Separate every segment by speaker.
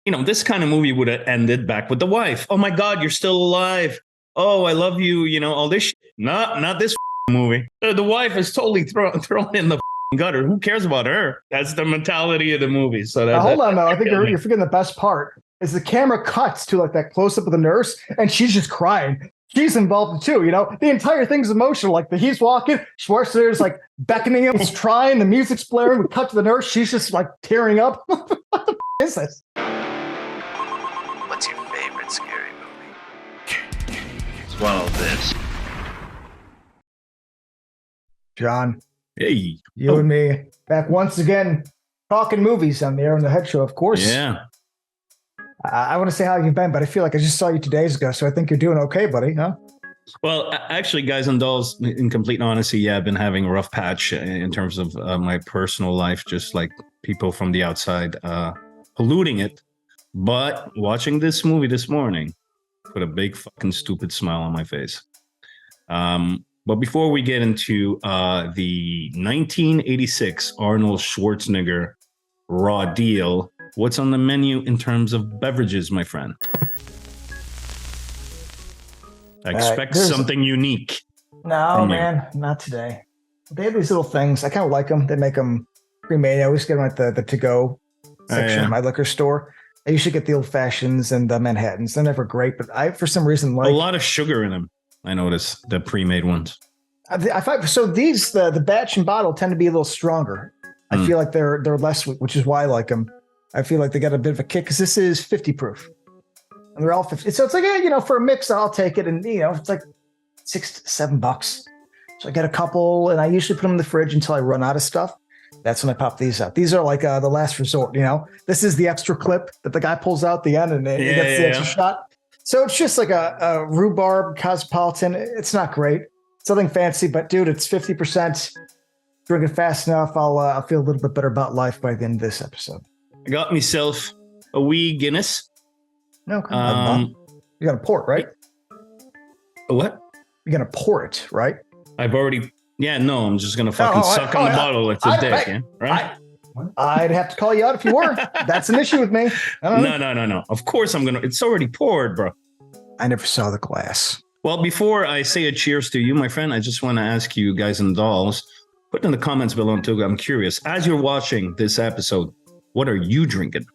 Speaker 1: this kind of movie would have ended back with the wife. Oh my God, you're still alive. Oh, I love you. All this shit. Not this movie. The wife is totally thrown in the gutter. Who cares about her? That's the mentality of the movie. So
Speaker 2: hold on, though. I think you're forgetting the best part. Is the camera cuts to like that close up of the nurse, and she's just crying. She's involved too, The entire thing's emotional. Like he's walking, Schwarzenegger's like beckoning him, he's trying, the music's blaring. We cut to the nurse, she's just like tearing up. What the is this?
Speaker 3: What's your favorite scary movie? Swallow this.
Speaker 2: John.
Speaker 1: Hey.
Speaker 2: You and me back once again talking movies on the Arrow and the Head Show, of course.
Speaker 1: Yeah.
Speaker 2: I want to say how you've been, but I feel like I just saw you 2 days ago, so I think you're doing okay, buddy, huh?
Speaker 1: Well, actually, guys and dolls, in complete honesty, yeah, I've been having a rough patch in terms of my personal life, just like people from the outside polluting it. But watching this movie this morning put a big fucking stupid smile on my face. But before we get into the 1986 Arnold Schwarzenegger Raw Deal, what's on the menu in terms of beverages, my friend? I expect something unique.
Speaker 2: No, man, not today. They have these little things. I kind of like them. They make them pre-made. I always get them at the to-go section of my liquor store. I usually get the old fashions and the Manhattans. They're never great, but I, for some reason, like
Speaker 1: a lot of sugar in them. I notice the pre-made ones.
Speaker 2: I find so these the batch and bottle tend to be a little stronger. I feel like they're less sweet, which is why I like them. I feel like they got a bit of a kick because this is 50 proof. And they're all 50. So it's like, for a mix, I'll take it. And, it's like $6 to $7. So I get a couple and I usually put them in the fridge until I run out of stuff. That's when I pop these out. These are like the last resort, This is the extra clip that the guy pulls out the end and he gets the extra shot. So it's just like a rhubarb cosmopolitan. It's not great. It's nothing fancy, but dude, it's 50%. Drink it fast enough. I'll feel a little bit better about life by the end of this episode.
Speaker 1: I got myself a wee Guinness.
Speaker 2: No, come on. You're going to pour it, right?
Speaker 1: A what?
Speaker 2: You're going to pour it, right?
Speaker 1: I've already... Yeah, no, I'm just going to fucking suck on the bottle. It's a dick, yeah? Right?
Speaker 2: I'd have to call you out if you were. That's an issue with me.
Speaker 1: No. Of course I'm going to... It's already poured, bro.
Speaker 2: I never saw the glass.
Speaker 1: Well, before I say a cheers to you, my friend, I just want to ask you guys and dolls, put in the comments below too. I'm curious. As you're watching this episode, what are you drinking?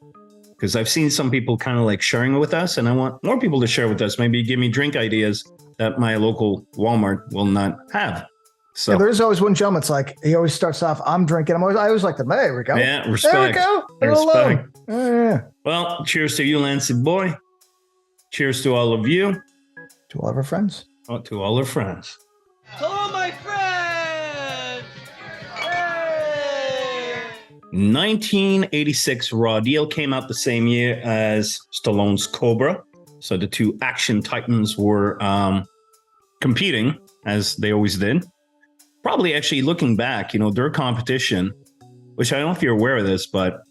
Speaker 1: Because I've seen some people kind of like sharing it with us, and I want more people to share with us. Maybe give me drink ideas that my local Walmart will not have. So
Speaker 2: there's always one gentleman. It's like he always starts off, I'm drinking. I always like the there we go.
Speaker 1: Yeah, respect.
Speaker 2: There we go.
Speaker 1: Respect.
Speaker 2: Yeah.
Speaker 1: Well, cheers to you, Lancey boy. Cheers to all of you.
Speaker 2: To all of our friends.
Speaker 1: Oh, to all our friends.
Speaker 4: Hello, my friends! Hey!
Speaker 1: 1986 Raw Deal came out the same year as Stallone's Cobra. So the two action titans were competing, as they always did. Probably actually looking back, their competition, which I don't know if you're aware of this, but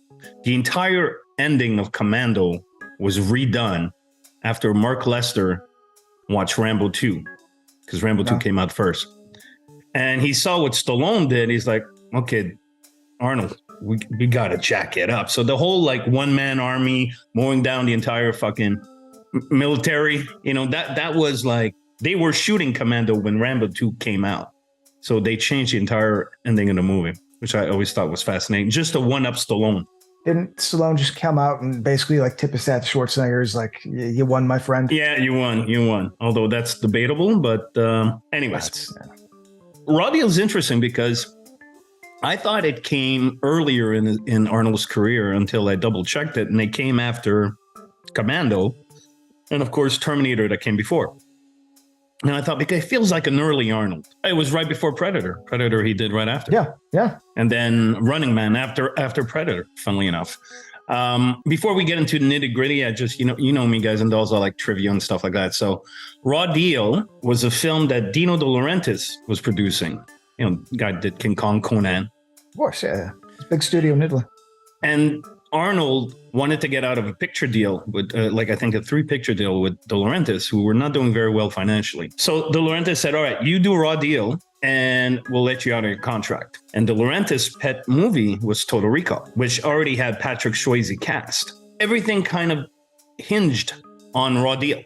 Speaker 1: the entire ending of Commando was redone after Mark Lester watched Rambo 2, because Rambo 2 came out first. And he saw what Stallone did. He's like, okay, Arnold, we got to jack it up. So the whole like one-man army mowing down the entire fucking military, that was like, they were shooting Commando when Rambo 2 came out. So they changed the entire ending of the movie, which I always thought was fascinating, just to one-up Stallone.
Speaker 2: Didn't Stallone just come out and basically like tip his hat to Schwarzenegger's like, you won, my friend?
Speaker 1: Yeah, you won. Although that's debatable, but anyways. Raw Deal is interesting because I thought it came earlier in Arnold's career until I double-checked it, and they came after Commando and, of course, Terminator that came before. And I thought, because it feels like an early Arnold. It was right before Predator. Predator he did right after.
Speaker 2: Yeah.
Speaker 1: And then Running Man after Predator, funnily enough. Before we get into the nitty gritty, I just, you know me, guys and dolls, I like trivia and stuff like that. So Raw Deal was a film that Dino De Laurentiis was producing. Guy did King Kong, Conan.
Speaker 2: Of course, yeah. It's a big studio in Italy.
Speaker 1: And Arnold wanted to get out of a picture deal with, I think a 3-picture deal with De Laurentiis, who were not doing very well financially. So De Laurentiis said, all right, you do Raw Deal and we'll let you out of your contract. And De Laurentiis' pet movie was Total Recall, which already had Patrick Swayze cast. everything kind of hinged on Raw Deal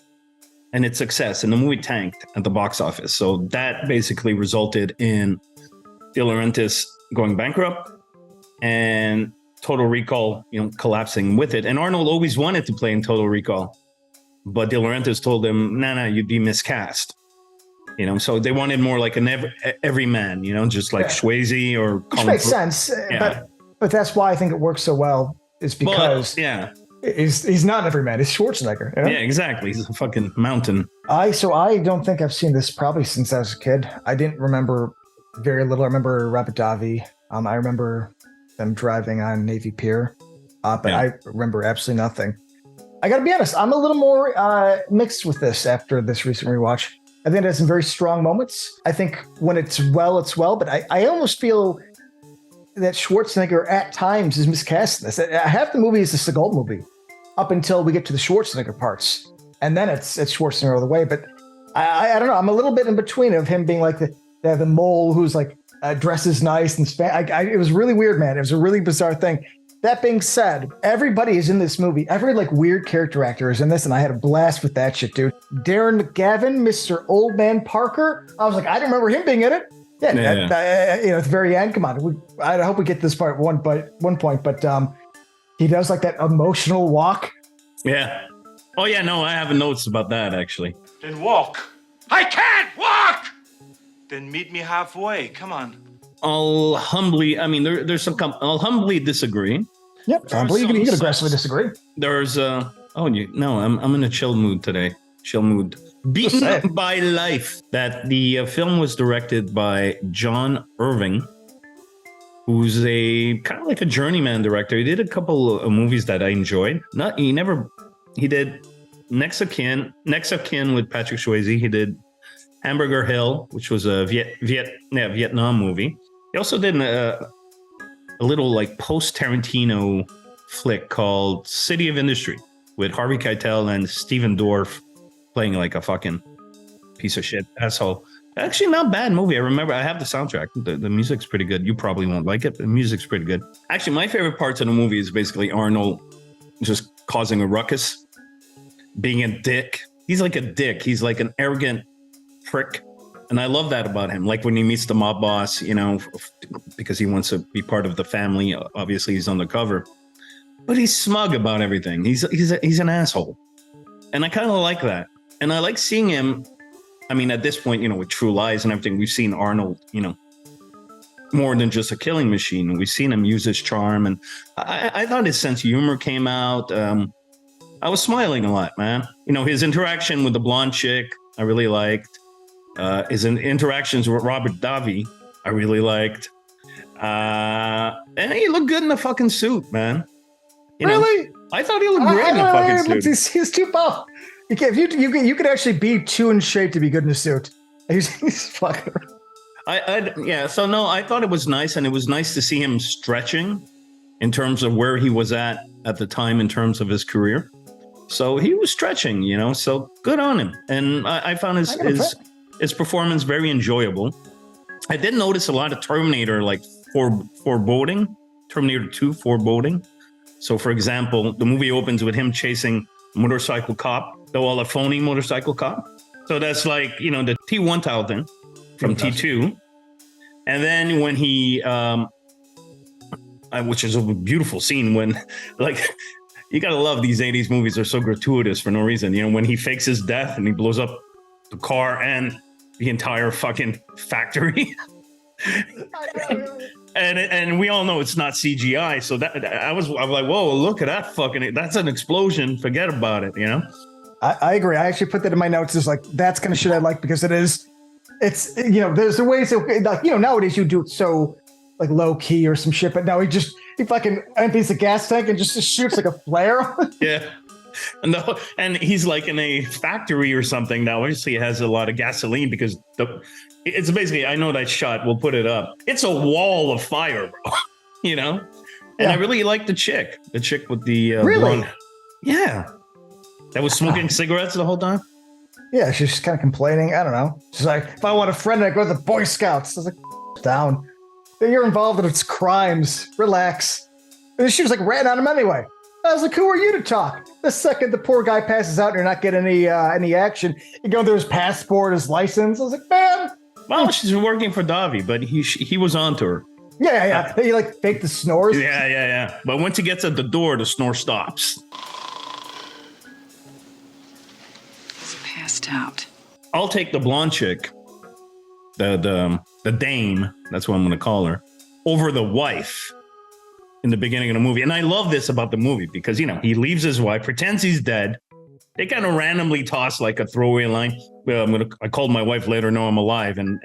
Speaker 1: and its success, and the movie tanked at the box office. So that basically resulted in De Laurentiis going bankrupt and Total Recall, collapsing with it. And Arnold always wanted to play in Total Recall, but De Laurentiis told him, "No, you'd be miscast." So they wanted more like an everyman, just like Swayze or
Speaker 2: which
Speaker 1: Colin
Speaker 2: makes sense. But that's why I think it works so well. Is because he's not an everyman. He's Schwarzenegger.
Speaker 1: Yeah, exactly. He's a fucking mountain.
Speaker 2: I don't think I've seen this probably since I was a kid. I didn't remember very little. I remember Robert Davi. I remember them driving on Navy Pier, but I remember absolutely nothing. I got to be honest. I'm a little more mixed with this after this recent rewatch. I think it has some very strong moments. I think when it's well, it's well. But I almost feel that Schwarzenegger at times is miscast in this. Half the movie is a Seagal movie up until we get to the Schwarzenegger parts. And then it's Schwarzenegger all the way. But I don't know. I'm a little bit in between of him being like the mole who's like dresses nice and it was really weird, man. It was a really bizarre thing. That being said, everybody is in this movie. Every like weird character actor is in this, and I had a blast with that shit, dude. Darren McGavin, Mr. Old Man Parker. I was like, I don't remember him being in it. At the very end. Come on, I hope we get this part one point, but he does like that emotional walk.
Speaker 1: Yeah. Oh yeah, no, I have notes about that actually.
Speaker 3: Then walk. I can't walk! Then meet me halfway. Come on.
Speaker 1: I'll humbly disagree.
Speaker 2: Yep, I believe you can aggressively disagree.
Speaker 1: There's I'm in a chill mood today. Chill mood. Beaten by Life. That the film was directed by John Irving, who's a kind of like a journeyman director. He did a couple of movies that I enjoyed. He did Next of Kin with Patrick Swayze. He did Hamburger Hill, which was a Vietnam movie. He also did a little like post-Tarantino flick called City of Industry with Harvey Keitel and Steven Dorff playing like a fucking piece of shit asshole. Actually, not bad movie. I remember I have the soundtrack. The music's pretty good. You probably won't like it, but the music's pretty good. Actually, my favorite parts of the movie is basically Arnold just causing a ruckus, being a dick. He's like a dick. He's like an arrogant prick. And I love that about him. Like when he meets the mob boss, because he wants to be part of the family. Obviously, he's undercover, but he's smug about everything. He's an asshole, and I kind of like that. And I like seeing him. I mean, at this point, with True Lies and everything, we've seen Arnold, more than just a killing machine. We've seen him use his charm, and I thought his sense of humor came out. I was smiling a lot, man. His interaction with the blonde chick, I really liked. His interactions with Robert Davi, I really liked. And he looked good in the fucking suit, man.
Speaker 2: Really?
Speaker 1: I thought he looked great in the fucking suit.
Speaker 2: He's too buff. You could actually be too in shape to be good in a suit. He's fucking.
Speaker 1: So no, I thought it was nice, and it was nice to see him stretching in terms of where he was at the time in terms of his career. So he was stretching, so good on him. And I found his performance very enjoyable. I did notice a lot of Terminator like foreboding, Terminator 2 foreboding. So for example, the movie opens with him chasing a motorcycle cop, though a phony motorcycle cop. So that's like, the T-1000 from T2. And then when he, which is a beautiful scene when like, you gotta love these 80s movies. They're so gratuitous for no reason. When he fakes his death and he blows up the car and the entire fucking factory. and we all know it's not CGI. So that I was like, whoa, look at that fucking, that's an explosion. Forget about it,
Speaker 2: I agree. I actually put that in my notes. It's like, that's kind of shit I like because it's, there's the ways that, like, nowadays you do it so like low key or some shit, but now he fucking empties the gas tank and just shoots like a flare.
Speaker 1: Yeah. And he's like in a factory or something now. Obviously, it has a lot of gasoline because it's basically, I know that shot. We'll put it up. It's a wall of fire, bro. And I really like the chick with the
Speaker 2: really,
Speaker 1: blonde. Yeah, that was smoking cigarettes the whole time.
Speaker 2: Yeah, she's just kind of complaining. I don't know. She's like, if I want a friend, I go to the Boy Scouts. I was like, down. You're involved in its crimes. Relax. She was like ratting on him anyway. I was like, who are you to talk? The second the poor guy passes out and you're not getting any action, you go through his passport, his license. I was like, man.
Speaker 1: Well, she's working for Davi, but he was onto her.
Speaker 2: Yeah. He like faked the snores.
Speaker 1: Yeah. But once he gets at the door, the snore stops.
Speaker 5: He's passed out.
Speaker 1: I'll take the blonde chick, the dame, that's what I'm going to call her, over the wife in the beginning of the movie. And I love this about the movie because, he leaves his wife, pretends he's dead. They kind of randomly toss like a throwaway line. Well, I called my wife, let her know I'm alive. And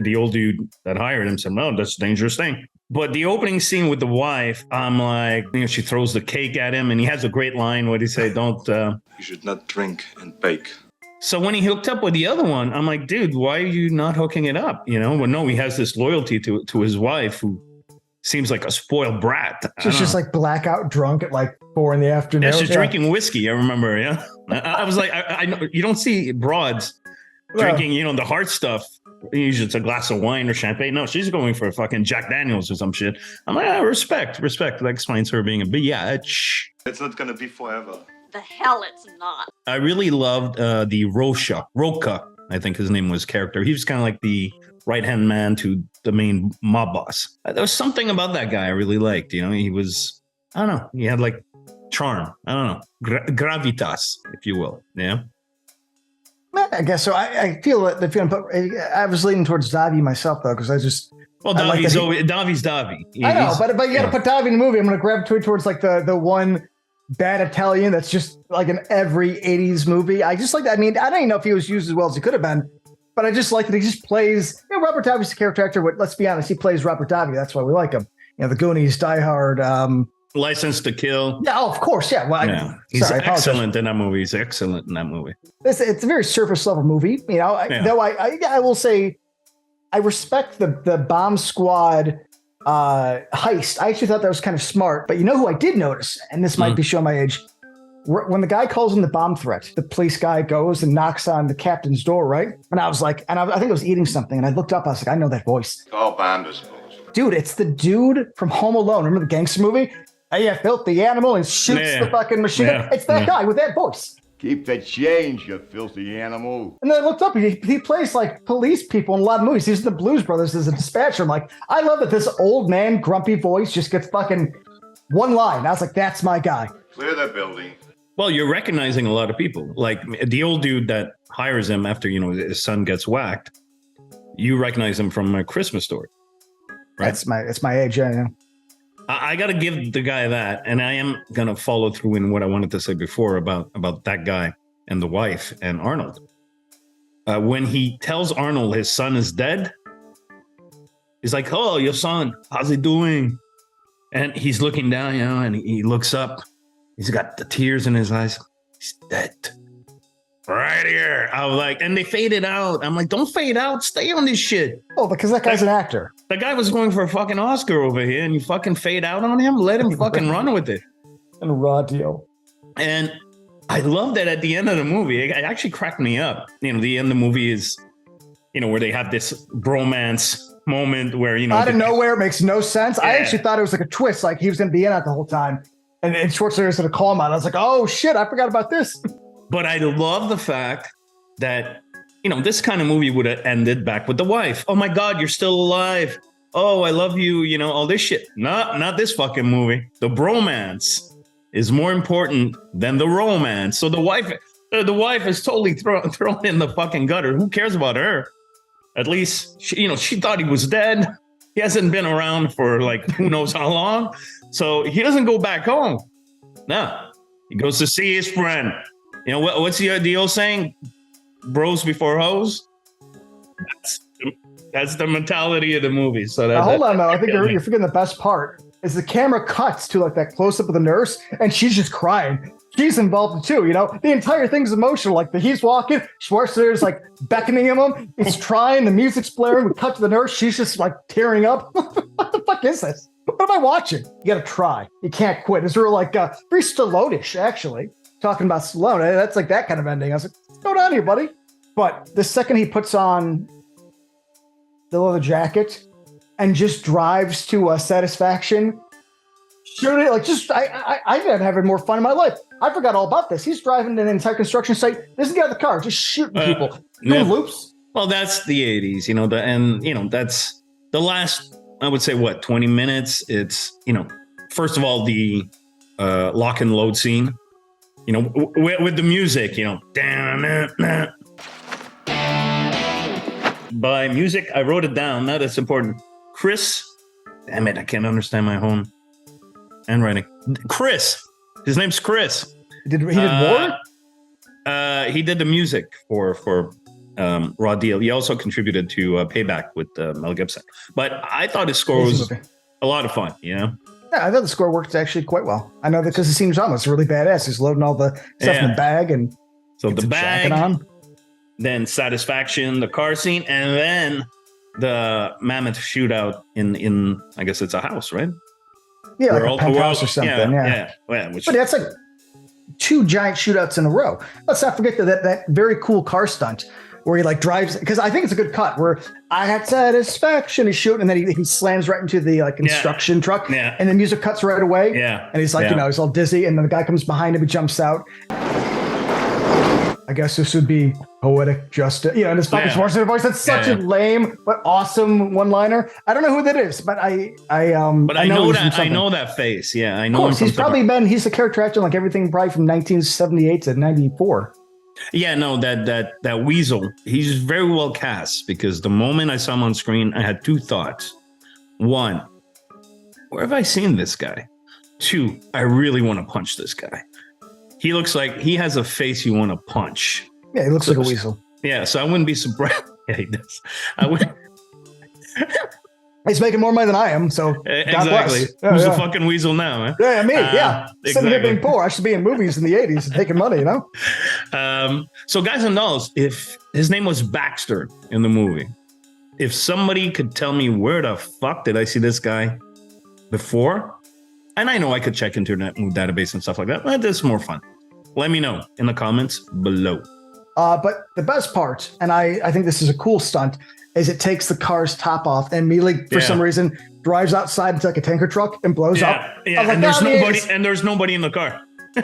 Speaker 1: the old dude that hired him said, no, that's a dangerous thing. But the opening scene with the wife, I'm like, she throws the cake at him and he has a great line where he say, don't.
Speaker 3: You should not drink and bake.
Speaker 1: So when he hooked up with the other one, I'm like, dude, why are you not hooking it up? Well, no, he has this loyalty to his wife who seems like a spoiled brat.
Speaker 2: She's just like blackout drunk at like 4 p.m.
Speaker 1: Yeah, she's drinking whiskey. I remember. Yeah, I was like, I know you don't see broads drinking, the hard stuff. Usually it's a glass of wine or champagne. No, she's going for fucking Jack Daniels or some shit. I'm like, respect. That explains her being a bitch.
Speaker 3: It's not gonna be forever.
Speaker 6: The hell it's not.
Speaker 1: I really loved the Roka, I think his name was character. He was kind of like the right-hand man to the main mob boss. There was something about that guy I really liked. He was, I don't know, he had like charm. I don't know, gravitas, if you will. Yeah.
Speaker 2: I guess so. I feel that the feeling, but I was leaning towards Davi myself though, because I just.
Speaker 1: Well, Davi's Davi.
Speaker 2: I know, but you got to put Davi in the movie. I'm going to gravitate towards like the one bad Italian that's just like in every 80s movie. I just like that. I mean, I don't even know if he was used as well as he could have been. But I just like that he just plays, Robert Davi's a character actor, but let's be honest, he plays Robert Davi. That's why we like him. The Goonies, Die Hard.
Speaker 1: License to Kill.
Speaker 2: Yeah, of course, yeah. Well,
Speaker 1: he's excellent in that movie. He's excellent in that movie.
Speaker 2: It's a very surface level movie, though I will say I respect the bomb squad heist. I actually thought that was kind of smart, but who I did notice, and this might be showing my age, when the guy calls in the bomb threat, the police guy goes and knocks on the captain's door, right? And I was like, I think I was eating something, and I looked up, I was like, I know that voice.
Speaker 3: Call Banders.
Speaker 2: Dude, it's the dude from Home Alone. Remember the gangster movie? Hey, you filthy animal, and shoots the fucking machine gun. It's that guy with that voice.
Speaker 7: Keep the change, you filthy animal.
Speaker 2: And then I looked up, he plays like police people in a lot of movies. He's in the Blues Brothers as a dispatcher. I'm like, I love that this old man, grumpy voice just gets fucking one line. I was like, that's my guy.
Speaker 3: Clear the building.
Speaker 1: Well, you're recognizing a lot of people. Like the old dude that hires him after, his son gets whacked. You recognize him from A Christmas Story. Right?
Speaker 2: It's my age, yeah.
Speaker 1: I got to give the guy that. And I am going to follow through in what I wanted to say before about that guy and the wife and Arnold. When he tells Arnold his son is dead, he's like, oh, your son, how's he doing? And he's looking down, and he looks up. He's got the tears in his eyes. He's dead. Right here. I was like, and they faded out. I'm like, don't fade out. Stay on this shit.
Speaker 2: Oh, because that guy's an actor.
Speaker 1: The guy was going for a fucking Oscar over here, and you fucking fade out on him? Let him fucking run with it.
Speaker 2: And a raw deal.
Speaker 1: And I love that at the end of the movie. It actually cracked me up. The end of the movie is, where they have this bromance moment where,
Speaker 2: out of nowhere, it makes no sense. Yeah. I actually thought it was like a twist, like he was going to be in it the whole time. And Schwarzenegger's going to call him out. I was like, oh, shit, I forgot about this.
Speaker 1: But I love the fact that, this kind of movie would have ended back with the wife. Oh, my God, you're still alive. Oh, I love you, all this shit. Not this fucking movie. The bromance is more important than the romance. So the wife is totally thrown in the fucking gutter. Who cares about her? At least, she thought he was dead. He hasn't been around for like who knows how long. So he doesn't go back home. No, he goes to see his friend. What's the old saying? Bros before hoes. That's the mentality of the movie. So
Speaker 2: hold on, though. I think you're forgetting the best part. Is the camera cuts to like that close up of the nurse, and she's just crying. She's involved too. The entire thing's emotional. Like he's walking, Schwarzenegger's like beckoning him. He's trying. The music's blaring. We cut to the nurse. She's just like tearing up. What the fuck is this? What am I watching? You got to try. You can't quit. It's real like very Stallone-ish, actually. Talking about Stallone, that's like that kind of ending. I was like, what's going on here, buddy? But the second he puts on the leather jacket and just drives to Satisfaction, shooting, like just I've been having more fun in my life. I forgot all about this. He's driving to an entire construction site. Doesn't get out of the car, just shooting people, doing loops.
Speaker 1: Well, that's the 80s, that's the last, I would say, 20 minutes. It's, first of all, the lock and load scene, with the music, by music, I wrote it down. Now that's important. Chris, damn it, I can't understand my own handwriting. Chris, his name's Chris.
Speaker 2: He did more?
Speaker 1: He did the music for Raw Deal. He also contributed to Payback with Mel Gibson. But I thought his score was a lot of fun,
Speaker 2: Yeah, I thought the score worked actually quite well. I know that because the scene was almost really badass. He's loading all the stuff in the bag and
Speaker 1: so the bag on. Then Satisfaction, the car scene, and then the mammoth shootout in I guess it's a house, right?
Speaker 2: Yeah, like a penthouse or something. Yeah. But that's like 2 giant shootouts in a row. Let's not forget that very cool car stunt where he like drives, because I think it's a good cut where I had satisfaction. He's shooting, and then he slams right into the like construction truck, and the music cuts right away.
Speaker 1: Yeah,
Speaker 2: and he's like, he's all dizzy, and then the guy comes behind him, he jumps out. I guess this would be poetic justice. And this fucking Schwarzenegger voice. That's such a lame but awesome one-liner. I don't know who that is, but I know
Speaker 1: that face. Yeah, I know.
Speaker 2: Of course, he's the character actor like everything probably from 1978 to 94.
Speaker 1: Yeah, no, that weasel, he's very well cast because the moment I saw him on screen, I had 2 thoughts. 1, where have I seen this guy? 2, I really want to punch this guy. He looks like he has a face you want to punch.
Speaker 2: Yeah, he looks like a weasel.
Speaker 1: Yeah, so I wouldn't be surprised. Yeah, he does. I would.
Speaker 2: He's making more money than I am, so
Speaker 1: exactly. Who's the fucking weasel now, man?
Speaker 2: Yeah, me. Sitting here being poor. I should be in movies in the 80s and taking money,
Speaker 1: So, guys and dolls, if his name was Baxter in the movie, if somebody could tell me where the fuck did I see this guy before, and I know I could check Internet Movie Database and stuff like that, but this is more fun. Let me know in the comments below.
Speaker 2: But the best part, and I think this is a cool stunt, is it takes the car's top off and immediately, for some reason, drives outside into like a tanker truck and blows up.
Speaker 1: Yeah,
Speaker 2: like,
Speaker 1: and there's nobody in the car.
Speaker 2: No,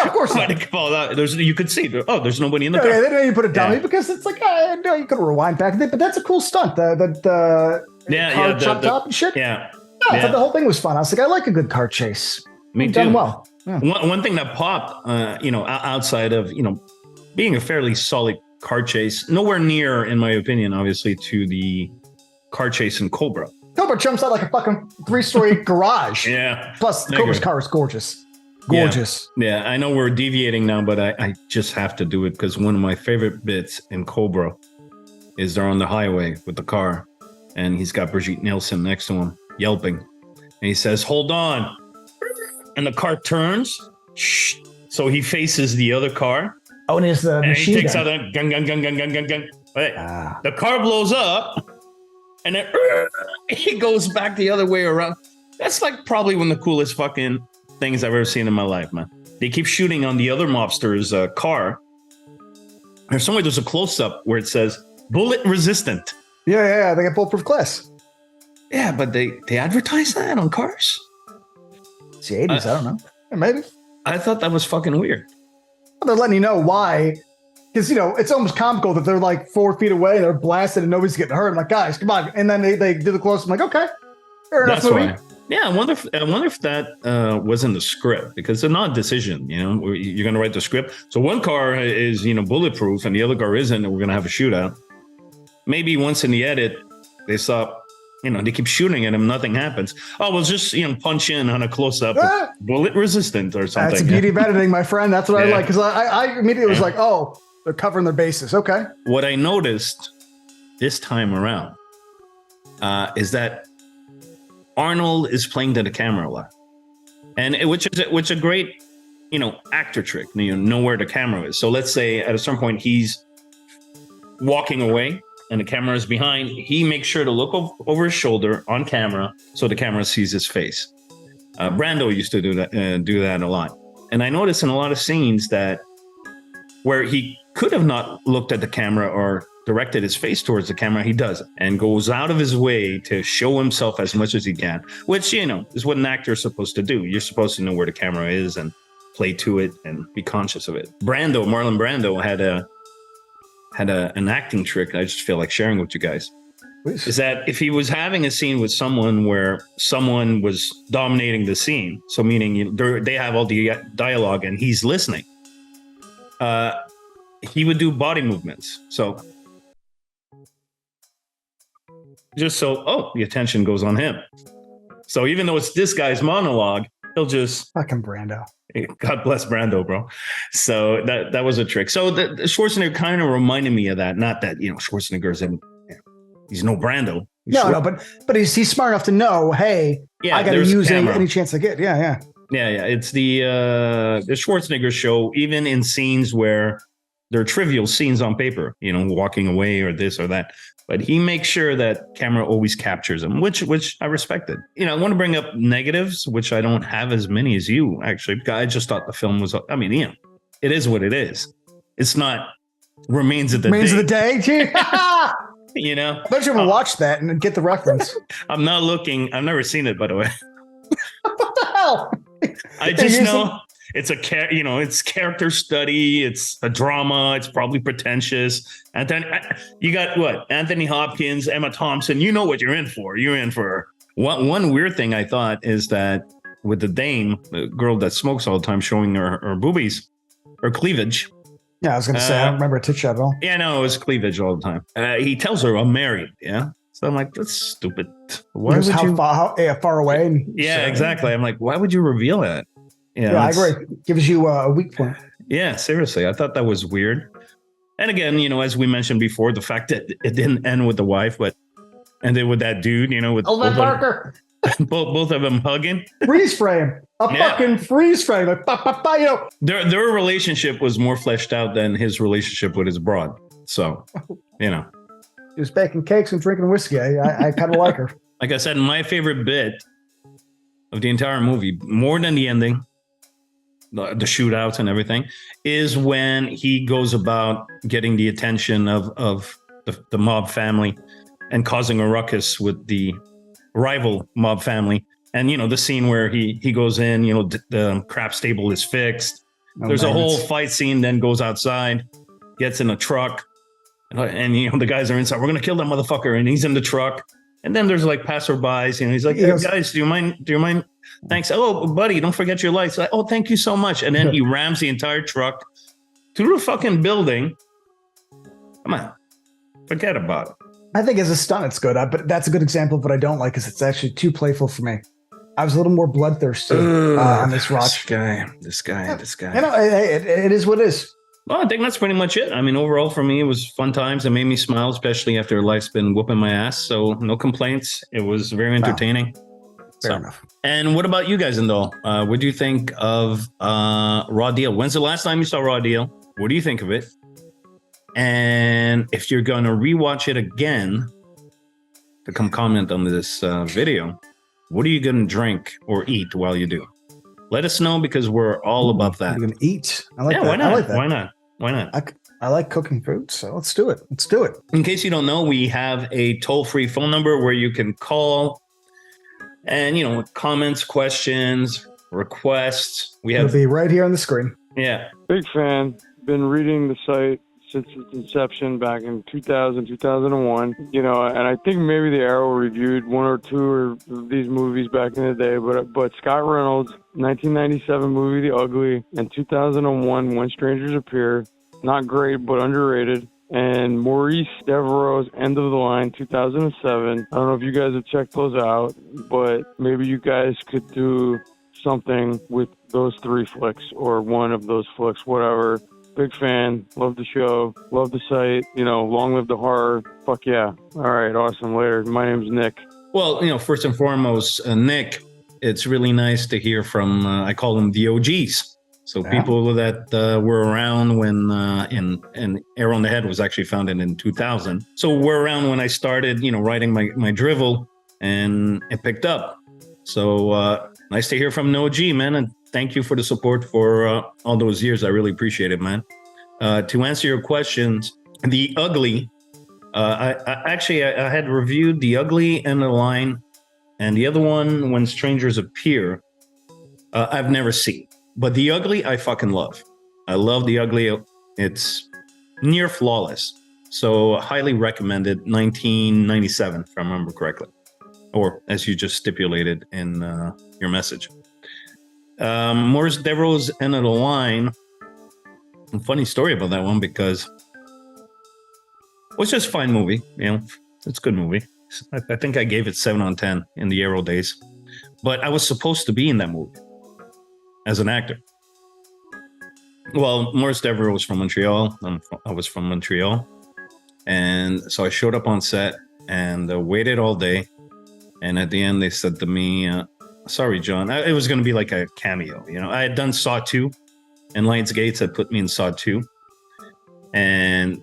Speaker 2: of course not.
Speaker 1: You could see, there's nobody in the car.
Speaker 2: Yeah, they didn't even put a dummy because it's like, you could rewind back. But that's a cool stunt. The car chopped up and shit.
Speaker 1: Yeah.
Speaker 2: I thought the whole thing was fun. I was like, I like a good car chase.
Speaker 1: Me too.
Speaker 2: Done well. Yeah.
Speaker 1: One thing that popped, outside of, being a fairly solid car chase, nowhere near, in my opinion, obviously, to the car chase in Cobra.
Speaker 2: Cobra jumps out like a fucking 3-story garage.
Speaker 1: Yeah.
Speaker 2: Plus, Cobra's car is gorgeous. Gorgeous.
Speaker 1: Yeah, I know we're deviating now, but I just have to do it because one of my favorite bits in Cobra is they're on the highway with the car, and he's got Brigitte Nielsen next to him, yelping. And he says, "Hold on." And the car turns. Shh. So he faces the other car.
Speaker 2: Oh, and it's the machine
Speaker 1: he takes
Speaker 2: gun.
Speaker 1: out a gun. Right. The car blows up, and then he goes back the other way around. That's like probably one of the coolest fucking things I've ever seen in my life, man. They keep shooting on the other mobster's car. There's a close-up where it says bullet resistant.
Speaker 2: Yeah. They got bulletproof glass.
Speaker 1: Yeah, but they advertise that on cars?
Speaker 2: It's the 80s. I don't know. Maybe.
Speaker 1: I thought that was fucking weird.
Speaker 2: They're letting you know why. Because, it's almost comical that they're like 4 feet away and they're blasted and nobody's getting hurt. I'm like, guys, come on. And then they do the close. I'm like, okay. Fair enough.
Speaker 1: That's why. Yeah, I wonder if that was in the script, because it's not a decision, you're going to write the script. So one car is, bulletproof and the other car isn't, and we're going to have a shootout. Maybe once in the edit, they saw, they keep shooting at him, nothing happens. Oh, we'll just, punch in on a close-up, bullet resistant or something.
Speaker 2: That's the beauty of editing, my friend. That's what I like, because I immediately was like, oh, they're covering their bases. Okay.
Speaker 1: What I noticed this time around is that Arnold is playing to the camera a lot, and which is a great, actor trick. Know where the camera is. So let's say at a certain point he's walking away and the camera is behind. He makes sure to look over his shoulder on camera so the camera sees his face. Brando used to do that a lot, and I noticed in a lot of scenes that where he could have not looked at the camera or directed his face towards the camera. He does, and goes out of his way to show himself as much as he can, which, is what an actor is supposed to do. You're supposed to know where the camera is and play to it and be conscious of it. Marlon Brando had an acting trick I just feel like sharing with you guys.
Speaker 2: Please.
Speaker 1: Is that if he was having a scene with someone where someone was dominating the scene, so meaning they have all the dialogue and he's listening, he would do body movements. So just so, the attention goes on him. So even though it's this guy's monologue, he'll just...
Speaker 2: Fucking Brando.
Speaker 1: God bless Brando, bro. So that was a trick. So the Schwarzenegger kind of reminded me of that. Not that, Schwarzenegger's he's no Brando.
Speaker 2: But he's smart enough to know, hey, I got to use any chance I get. Yeah.
Speaker 1: It's the Schwarzenegger show, even in scenes where they're trivial scenes on paper, walking away or this or that. But he makes sure that camera always captures him, which I respected. I want to bring up negatives, which I don't have as many as you, actually. I just thought the film was, it is what it is. It's not Remains of the Day.
Speaker 2: Gee.
Speaker 1: I
Speaker 2: bet you ever watch that and get the reference.
Speaker 1: I'm not looking. I've never seen it, by the way.
Speaker 2: What the hell?
Speaker 1: I just know it's it's character study. It's a drama. It's probably pretentious. And then you got what? Anthony Hopkins, Emma Thompson. You know what you're in for. You're in for one weird thing I thought is that with the dame, the girl that smokes all the time, showing her boobies, her cleavage.
Speaker 2: Yeah, I was going to say, I don't remember a tit shot at all.
Speaker 1: Yeah, no, it was cleavage all the time. He tells her, I'm married. Yeah. So I'm like, that's stupid. Why would you?
Speaker 2: How far away?
Speaker 1: Yeah, exactly. I'm like, why would you reveal that?
Speaker 2: Yeah, I agree. Gives you a weak point.
Speaker 1: Yeah, seriously. I thought that was weird. And again, as we mentioned before, the fact that it didn't end with the wife, but ended with that dude, with
Speaker 2: Parker.
Speaker 1: both of them hugging.
Speaker 2: Freeze frame. Fucking freeze frame. Like,
Speaker 1: Their relationship was more fleshed out than his relationship with his broad. So,
Speaker 2: He was baking cakes and drinking whiskey. I kind of like her.
Speaker 1: Like I said, my favorite bit of the entire movie, more than the ending, the shootouts and everything, is when he goes about getting the attention of the mob family and causing a ruckus with the rival mob family. And, the scene where he goes in, the crap stable is fixed. There's a whole fight scene, then goes outside, gets in a truck. And the guys are inside. We're going to kill that motherfucker. And he's in the truck. And then there's like passerbys. He's like, hey, guys, do you mind? Thanks. Oh, buddy, don't forget your lights. Like, oh, thank you so much. And then he rams the entire truck to the fucking building. Come on. Forget about it.
Speaker 2: I think as a stunt, it's good. But that's a good example of what I don't like is it's actually too playful for me. I was a little more bloodthirsty on this watch.
Speaker 1: This guy.
Speaker 2: It is what it is.
Speaker 1: Well, I think that's pretty much it. Overall for me, it was fun times. It made me smile, especially after life's been whooping my ass. So no complaints. It was very entertaining.
Speaker 2: Fair enough.
Speaker 1: And what about you guys, Indol? What do you think of Raw Deal? When's the last time you saw Raw Deal? What do you think of it? And if you're going to rewatch it again to come comment on this video, what are you going to drink or eat while you do? Let us know because we're all above that.
Speaker 2: You're going to eat? I like that.
Speaker 1: Why not?
Speaker 2: I like that.
Speaker 1: Why not?
Speaker 2: I like cooking food, so let's do it.
Speaker 1: In case you don't know, we have a toll-free phone number where you can call and, comments, questions, requests.
Speaker 2: It'll be right here on the screen.
Speaker 1: Yeah.
Speaker 8: Big fan. Been reading the site since its inception back in 2000, 2001. And I think maybe the Arrow reviewed one or two of these movies back in the day, but Scott Reynolds' 1997 movie, The Ugly, and 2001, When Strangers Appear, not great, but underrated. And Maurice Devereaux's End of the Line, 2007. I don't know if you guys have checked those out, but maybe you guys could do something with those three flicks or one of those flicks, whatever. Big fan. Love the show. Love the site. Long live the horror. Fuck yeah. All right. Awesome. Later. My name's Nick.
Speaker 1: Well, first and foremost, Nick, it's really nice to hear from, I call them the OGs. So people that were around when and Arrow on the Head was actually founded in 2000. So we're around when I started, writing my drivel and it picked up. So nice to hear from an OG, man. And thank you for the support for all those years. I really appreciate it, man. to answer your questions, The Ugly. I had reviewed The Ugly and The Line, and the other one, When Strangers Appear. I've never seen, but The Ugly I fucking love. I love The Ugly. It's near flawless, so highly recommended. 1997, if I remember correctly, or as you just stipulated in your message. Morris Devereaux's End of the Line. A funny story about that one because it was just a fine movie. It's a good movie. I think I gave it 7 on 10 in the Arrow days, but I was supposed to be in that movie as an actor. Well, Morris Devereaux was from Montreal. I was from Montreal. And so I showed up on set and waited all day. And at the end, they said to me, sorry, John. It was going to be like a cameo. I had done Saw 2, and Lionsgate had put me in Saw 2. And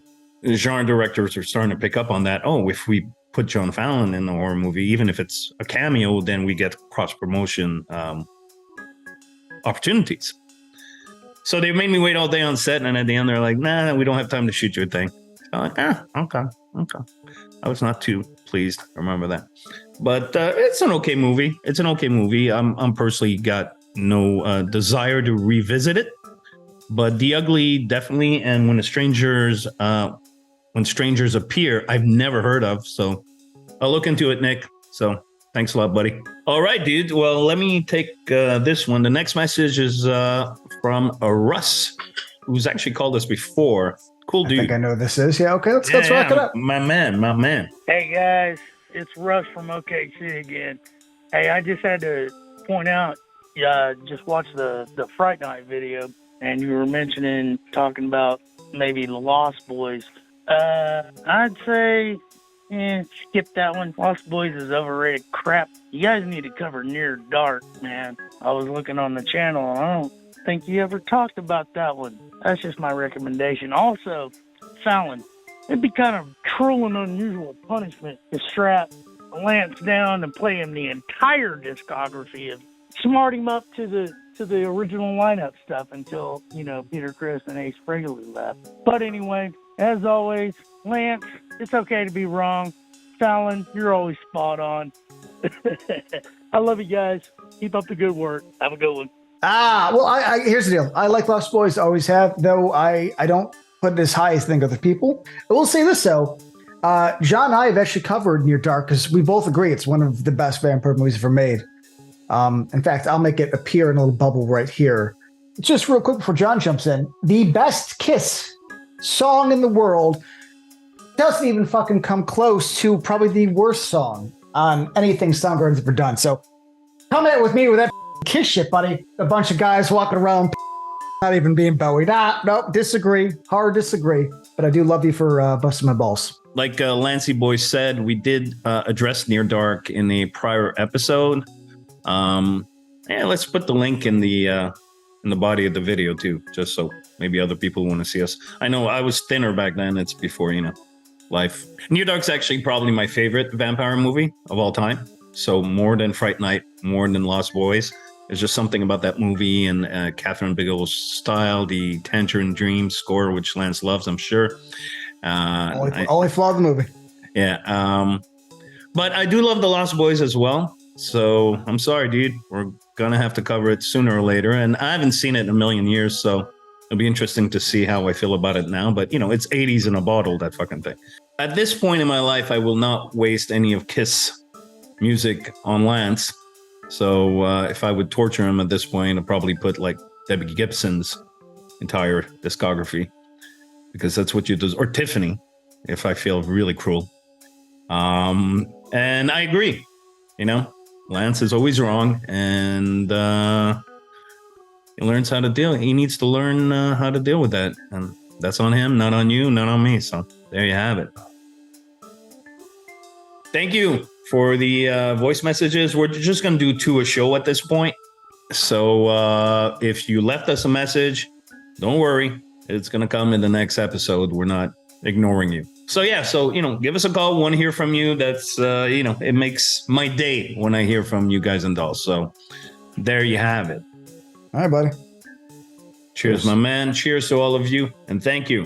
Speaker 1: genre directors are starting to pick up on that. Oh, if we put John Fallon in the horror movie, even if it's a cameo, then we get cross-promotion opportunities. So they made me wait all day on set, and at the end they're like, nah, we don't have time to shoot your thing. I'm like, okay. I was not too pleased. Remember that. But it's an okay movie. I'm personally got no desire to revisit it. But The Ugly, definitely. And When Strangers Appear, I've never heard of. So I'll look into it, Nick. So thanks a lot, buddy. All right, dude. Well, let me take this one. The next message is from Russ, who's actually called us before. Cool dude.
Speaker 2: I think I know who this is. Yeah, okay, let's wrap it up.
Speaker 1: My man.
Speaker 9: Hey, guys. It's Russ from OKC again. Hey, I just had to point out, just watched the Fright Night video, and you were talking about maybe the Lost Boys. I'd say, skip that one. Lost Boys is overrated crap. You guys need to cover Near Dark, man. I was looking on the channel, and I don't think you ever talked about that one. That's just my recommendation. Also, Fallon, it'd be kind of cruel and unusual punishment to strap Lance down and play him the entire discography of smart him up to the original lineup stuff until, Peter Criss and Ace Frehley left. But anyway, as always, Lance, it's okay to be wrong. Fallon, you're always spot on. I love you guys. Keep up the good work. Have a good one.
Speaker 2: Well, here's the deal. I like Lost Boys, always have, though I don't put it as high as I think other people. I will say this, though. John and I have actually covered Near Dark because we both agree it's one of the best vampire movies ever made. In fact, I'll make it appear in a little bubble right here. Just real quick before John jumps in. The best Kiss song in the world doesn't even fucking come close to probably the worst song on anything Soundgarden's ever done. So come at with me with that Kiss shit, buddy. A bunch of guys walking around not even being Bowie. Nope, disagree. Hard disagree. But I do love you for busting my balls.
Speaker 1: Like Lancey Boy said, we did address Near Dark in a prior episode. Let's put the link in the body of the video too, just so maybe other people want to see us. I know I was thinner back then. It's before, life. Near Dark's actually probably my favorite vampire movie of all time. So more than Fright Night, more than Lost Boys. There's just something about that movie and Catherine Bigelow's style, the Tangerine Dream score, which Lance loves, I'm sure.
Speaker 2: Only flaw of the movie.
Speaker 1: Yeah. But I do love the Lost Boys as well. So I'm sorry, dude. We're going to have to cover it sooner or later. And I haven't seen it in a million years. So it'll be interesting to see how I feel about it now. But, it's 80s in a bottle, that fucking thing. At this point in my life, I will not waste any of Kiss music on Lance. So if I would torture him at this point, I'd probably put like Debbie Gibson's entire discography, because that's what you do, or Tiffany, if I feel really cruel. And I agree, Lance is always wrong, and he learns how to deal. He needs to learn how to deal with that, and that's on him, not on you, not on me. So there you have it. Thank you for the voice messages. We're just going to do 2 a show at this point. So if you left us a message, don't worry. It's going to come in the next episode. We're not ignoring you. So, give us a call. Want to hear from you. That's, it makes my day when I hear from you guys and dolls. So there you have it.
Speaker 2: All right, buddy.
Speaker 1: Cheers, my man. Cheers to all of you, and thank you.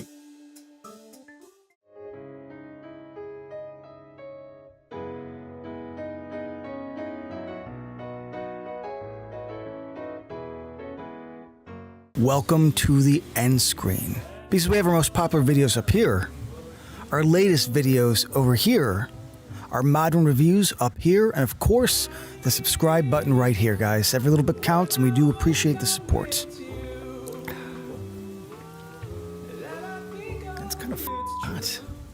Speaker 2: Welcome to the end screen. Because we have our most popular videos up here, our latest videos over here, our modern reviews up here, and of course, the subscribe button right here, guys. Every little bit counts, and we do appreciate the support. That's kind of hot.